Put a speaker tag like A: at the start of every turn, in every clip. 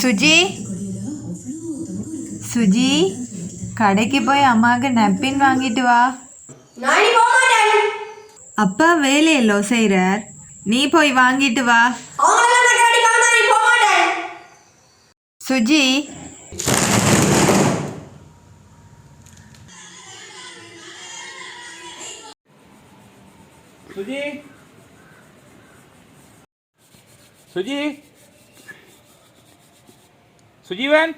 A: சுஜி சுஜி கடைக்கு போய் அம்மாவுக்கு நப்பின் வாங்கிட்டு வா. அப்பா வேலையல்லோ செய்கிறார், நீ போய் வாங்கிட்டு வா. சுஜி
B: சுஜி சுஜி சுஜீவன்,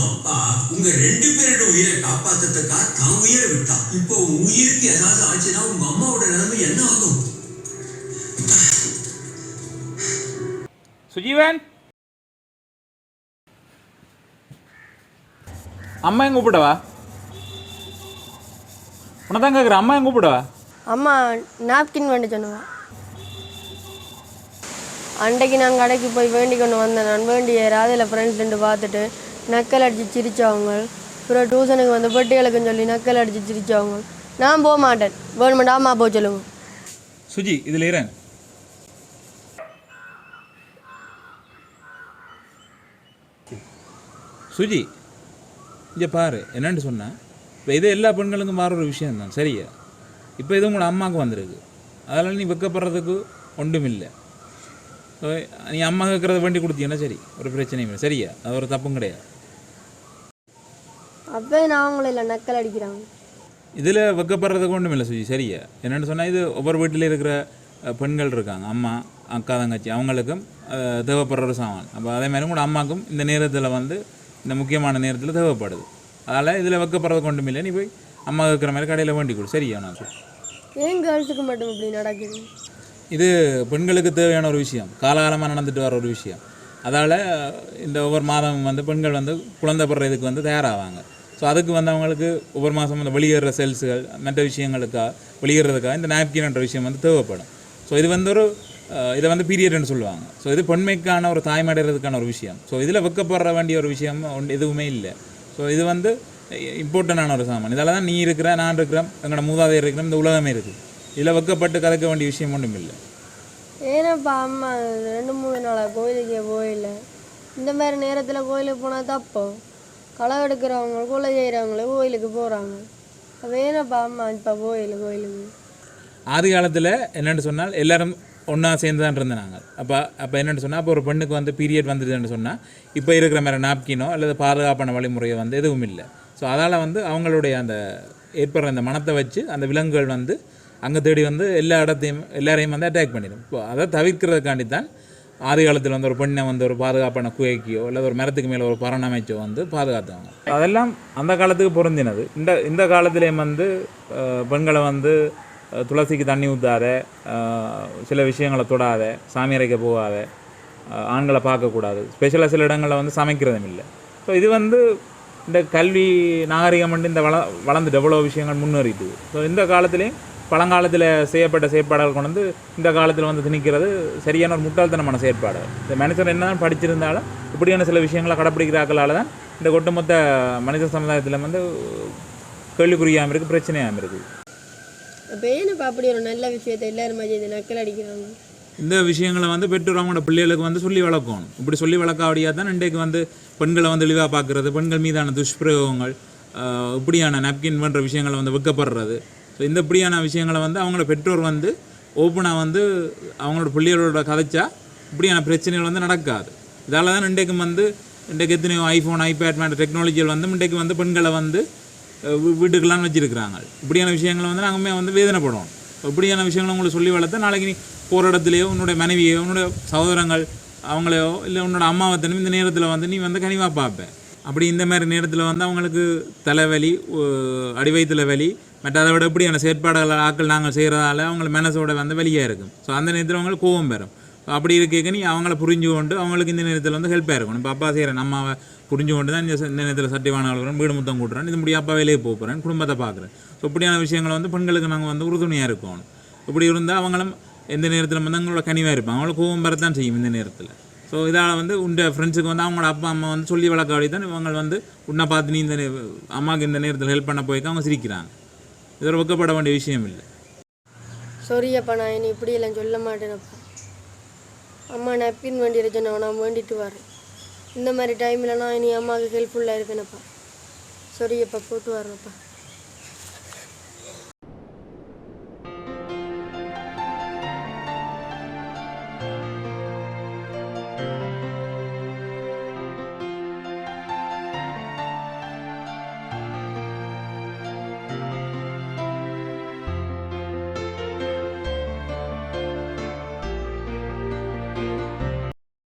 C: அப்பா உங்க 2 பேரோட உயிரை காப்பாத்துறதுக்கா தான் உயிரை விட்டா. இப்போ உன் உயிருக்கு ஏதாவது ஆச்சுன்னா உங்க அம்மாவோட நிலைமை என்ன ஆகும்?
B: சுஜீவன், அம்மா எங்க கூப்பிடவா? உனதான் கேட்குற, அம்மா எங்க கூப்பிடவா?
D: அம்மா நாப்கின் வேண்டி சொன்னுவா. அன்றைக்கு நான் கடைக்கு போய் வேண்டி கொண்டு வந்தேன். நான் வேண்டிய ராதையில் ஃப்ரெண்ட்ஸ் 2 பார்த்துட்டு நக்கல் அடித்து சிரித்தவங்க. அப்புறம் டியூஷனுக்கு வந்து பெட்டிகளுக்குன்னு சொல்லி நக்கல் அடித்து சிரித்தவங்க. நான் போக மாட்டேன், வேணுமெண்டா அம்மா போக சொல்லுங்க.
B: சுஜி இதில் இரேன். சுஜி இங்கே பாரு, என்னென்னு சொன்னேன், இப்போ இது எல்லா பெண்களுக்கும் மாற ஒரு விஷயம் தான், சரியா? இப்போ இது உங்களோட அம்மாவுக்கு வந்திருக்கு, அதனால் நீ வெக்கப்படுறதுக்கு ஒன்றும் இல்லை. நீ அம்மா கேட்குறத வேண்டி கொடுத்தீங்கன்னா சரி, ஒரு பிரச்சனையும் இல்லை, சரியா? அது ஒரு தப்பும் கிடையாது.
D: அப்போ நான் அவங்கள இல்லை நக்கல் அடிக்கிறாங்க.
B: இதில் வெக்கப்படுறதுக்கு ஒன்றும் இல்லை சுஜி, சரியா? என்னென்னு சொன்னால், இது ஒவ்வொரு வீட்டில் இருக்கிற பெண்கள் இருக்காங்க, அம்மா அக்கா தங்கச்சி, அவங்களுக்கும் தேவைப்படுற ஒரு சாமான். அப்போ அதே மாதிரி கூட அம்மாவுக்கும் இந்த நேரத்தில் வந்து இந்த முக்கியமான நேரத்தில் தேவைப்படுது. அதனால் இதில் வெக்கப்படுறதுக்கு ஒன்றும் இல்லை. நீ போய் அம்மா கேட்குற மாதிரி கடையில் வேண்டி கொடு, சரியா? நான்
D: ஏன் கேர்ள்ஸுக்கு மட்டும் இப்படி நடக்குது?
B: இது பெண்களுக்கு தேவையான ஒரு விஷயம், காலகாலமாக நடந்துட்டு வர ஒரு விஷயம். அதால் இந்த ஒவ்வொரு மாதம் வந்து பெண்கள் வந்து குழந்தை பிறகு இதுக்கு வந்து தயாராவாங்க. ஸோ அதுக்கு வந்து அவங்களுக்கு ஒவ்வொரு மாதம் வந்து வெளியேற செல்ஸுகள் மற்ற விஷயங்களுக்காக வெளியேறதுக்காக இந்த நாப்கின்ன்ற விஷயம் வந்து தேவைப்படும். ஸோ இது வந்து ஒரு இதை வந்து பீரியட்னு சொல்லுவாங்க. ஸோ இது பெண்மைக்கான ஒரு தாய்மடைகிறதுக்கான ஒரு விஷயம். ஸோ இதில் வெக்கப்படுற வேண்டிய ஒரு விஷயம் எதுவுமே இல்லை. ஸோ இது வந்து இம்பார்ட்டண்டான ஒரு சாமான். இதால் தான் நீ இருக்கிற, நான் இருக்கிறேன், எங்களோட மூதாதையர் இருக்கிறோம், இந்த உலகமே இருக்குது. இதில் வெக்கப்பட்டு கதைக்க வேண்டிய விஷயம் ஒன்றும் இல்லை.
D: ஏன்னாப்பா அம்மா 2-3 நாளாக கோயிலுக்கே போயில. இந்த மாதிரி நேரத்தில் கோயிலுக்கு போனால் தப்போ? களை எடுக்கிறவங்க கொலை செய்கிறவங்களே கோயிலுக்கு போகிறாங்க. அப்போ ஏன்னாப்பா அம்மா இப்போ கோயிலுக்கு
B: ஆதி காலத்தில் என்னென்னு சொன்னால் எல்லோரும் ஒன்றா சேர்ந்து தான் இருந்தேன் நாங்கள். அப்போ என்னென்னு சொன்னால், அப்போ ஒரு பெண்ணுக்கு வந்து பீரியட் வந்துடுதுன்னு சொன்னால் இப்போ இருக்கிற மாதிரி நாப்கினோ அல்லது பாதுகாப்பான வழிமுறையோ வந்து எதுவும் இல்லை. ஸோ அதால் வந்து அவங்களுடைய அந்த ஏற்படுற அந்த மனத்தை வச்சு அந்த விலங்குகள் வந்து அங்கே தேடி வந்து எல்லா இடத்தையும் எல்லாரையும் வந்து அட்டாக் பண்ணிடும். இப்போ அதை தவிர்க்கிறதுக்காண்டி தான் ஆதி காலத்தில் வந்து ஒரு பெண்ணை வந்து ஒரு பாதுகாப்பான குகைக்கியோ இல்லை ஒரு மரத்துக்கு மேலே ஒரு பரண் அமைச்சோ வந்து பாதுகாத்தாங்க. அதெல்லாம் அந்த காலத்துக்கு பொருந்தினது. இந்த காலத்துலேயும் வந்து பெண்களை வந்து துளசிக்கு தண்ணி ஊற்றாத, சில விஷயங்களை தொடாத, சாமி அறைக்க போகாத, ஆண்களை பார்க்கக்கூடாது, ஸ்பெஷலாக சில இடங்களில் வந்து சமைக்கிறதும் இல்லை. ஸோ இது வந்து இந்த கல்வி நாகரிகம் வந்து இந்த வளர்ந்துட்டு எவ்வளோ விஷயங்கள் முன்னேறிட்டு. ஸோ இந்த காலத்துலேயும் பழங்காலத்தில் செய்யப்பட்ட செயற்பாடுகள் கொண்டு வந்து இந்த காலத்தில் வந்து திணிக்கிறது சரியான ஒரு முட்டாள்தனமான செயற்பாடு. இந்த மனுஷன் என்ன தான் படிச்சிருந்தாலும் இப்படியான சில விஷயங்களை கடைப்பிடிக்கிறாக்களால் தான் இந்த ஒட்டுமொத்த மனித சமுதாயத்தில் வந்து கேள்விக்குறியாமல் இருக்குது, பிரச்சனையாமல் இருக்குது.
D: அப்போ ஏன்னப்பா அப்படி ஒரு நல்ல விஷயத்தை எல்லாருமே நக்கல் அடிக்கிறாங்க?
B: இந்த விஷயங்களை வந்து பெற்றோர் அவங்களோட பிள்ளைகளுக்கு வந்து சொல்லி வளர்க்கணும். இப்படி சொல்லி வளர்க்காவடியாக தான் இன்றைக்கு வந்து பெண்களை வந்து இழிவாக பார்க்குறது, பெண்கள் மீதான துஷ்பிரயோகங்கள், இப்படியான நாப்கின் பண்ணுற விஷயங்களை வந்து வெக்கப்படுறது. ஸோ இந்த இப்படியான விஷயங்களை வந்து அவங்களோட பெற்றோர் வந்து ஓப்பனாக வந்து அவங்களோட பிள்ளைகளோட கதைச்சா இப்படியான பிரச்சனைகள் வந்து நடக்காது. இதால் தான் இன்றைக்கு எத்தனையோ ஐஃபோன், ஐபேட் மேட்ட டெக்னாலஜிகள் வந்து இன்றைக்கு வந்து பெண்களை வந்து வீட்டுக்கெல்லாம் வச்சுருக்கிறாங்க. இப்படியான விஷயங்களை வந்து நாங்கள் வந்து வேதனைப்படுவோம். இப்படியான விஷயங்களை உங்களுக்கு சொல்லி வளர்த்தா நாளைக்கு நீ போகிற இடத்துலையோ உன்னுடைய மனைவியோ உன்னுடைய சகோதரங்கள் அவங்களையோ இல்லை உன்னோட அம்மாவத்தனும் இந்த நேரத்தில் வந்து நீ வந்து கனிவாக பார்ப்பேன். அப்படி இந்த மாதிரி நேரத்தில் வந்து அவங்களுக்கு தலைவலி, அடிவயிற்றுல வலி, மற்ற அதை விட இப்படியான செயற்பாடுகள் ஆக்கள் நாங்கள் செய்கிறதால அவங்கள மனசோட வந்து வெளியாக இருக்கும். ஸோ அந்த நேரத்தில் அவங்களுக்கு கோபம் பெறும். ஸோ அப்படி இருக்க நீ அவங்கள புரிஞ்சு கொண்டு அவங்களுக்கு இந்த நேரத்தில் வந்து ஹெல்ப்பாக இருக்கணும். இப்போ அப்பா செய்கிறேன், அம்மாவை புரிஞ்சு கொண்டு தான் இந்த நேரத்தில் சட்டிவான வளர்க்குறேன், வீடு முத்தம் கூட்டுறேன், இது முடியும் அப்பா வேலையை போகிறேன், குடும்பத்தை பார்க்குறேன். ஸோ இப்படியான விஷயங்களை வந்து பெண்களுக்கு நாங்கள் வந்து உறுதுணையாக இருக்கணும். இப்படி இருந்தால் அவங்களும் எந்த நேரத்தில் வந்து அவங்களோட கனிவாக இருப்பாங்க, அவங்களுக்கு கோபம் பெறத்தான் செய்யும் இந்த நேரத்தில். ஸோ இதால் வந்து உண்ட ஃப்ரெண்ட்ஸுக்கு வந்து அவங்களோட அப்பா அம்மா வந்து சொல்லி வளர்க்காடி தான் இவங்க வந்து உன்னை பார்த்து நீ இந்த அம்மாவுக்கு இந்த நேரத்தில் ஹெல்ப் பண்ண போய்க்க அவங்க சிரிக்கிறாங்க. இது ஒரு வெக்கப்பட வேண்டிய விஷயம் இல்லை.
D: சொரியப்பா நான் இனி இப்படியெல்லாம் சொல்ல மாட்டேனப்பா. அம்மா நப்பின் வேண்டி இருக்கேன், நான் வேண்டிட்டு வரேன். இந்த மாதிரி டைமில் நான் இனி அம்மாவுக்கு ஹெல்ப்ஃபுல்லாக இருப்பேனப்பா. சொரியப்பா போட்டு வரேன்ப்பா.